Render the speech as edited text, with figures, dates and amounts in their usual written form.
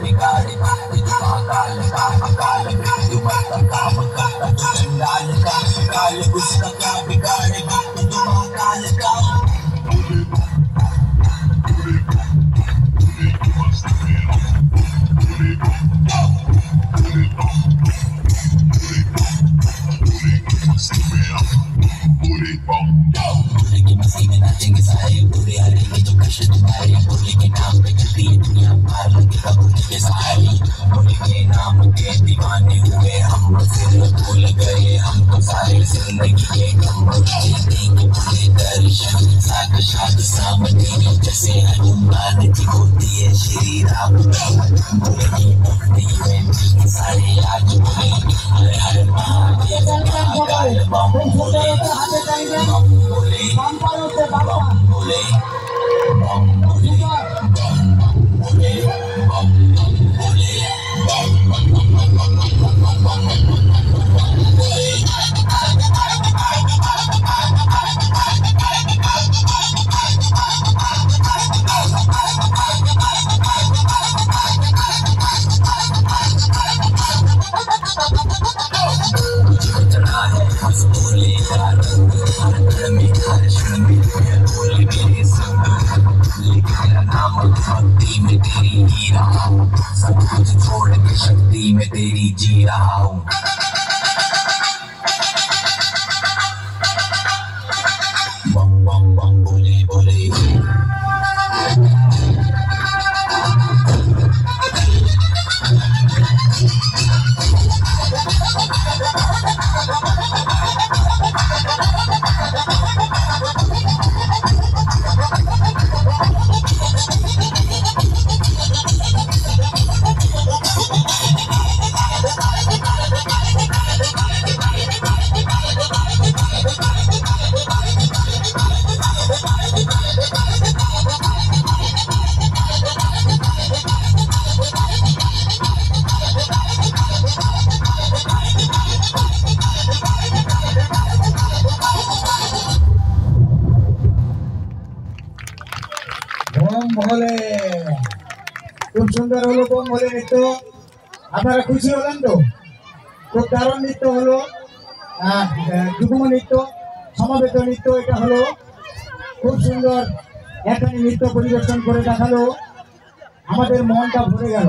बिगाड़े काल का काल मृत्यु मरता काम करता तो चंडाल का काल उसका क्या बिगाड़े तो महाकाल का भोले की मस्ती में नाचेंगे सारे बुरे हरेंगे जो कष्ट तुम्हारे भोले के नाम पे चलती है दुनिया पार लगेगा भोले के सहारे भोले के नाम के दीवाने हुए हम फिर भूल गए हम तो सारे जिंदगी के गम देंगे भोले दर्शन साक्षात सामने जैसे हनुमान जी होती है श्री राम भोले की भक्ति में सारे आज बोले हर हर महादेव महाकाल बम भोले बम भोले बम भोले बम भोले बम भोले बम भोले भक्ति में तेरी जी रहा हूँ सब कुछ छोड़ के शक्ति में तेरी जी रहा हूँ बम बम बम बोले बोले भोले खूब सुंदर हलो बम भोले नृत्य আপনারা খুশি হলেন তো খুব দারুণ নৃত্য হলো যুগ্ম নৃত্য সমবেত নৃত্য এটা হলো খুব সুন্দর একটা নৃত্য পরিবেশন করে দেখালো আমাদের মনটা ভরে গেল।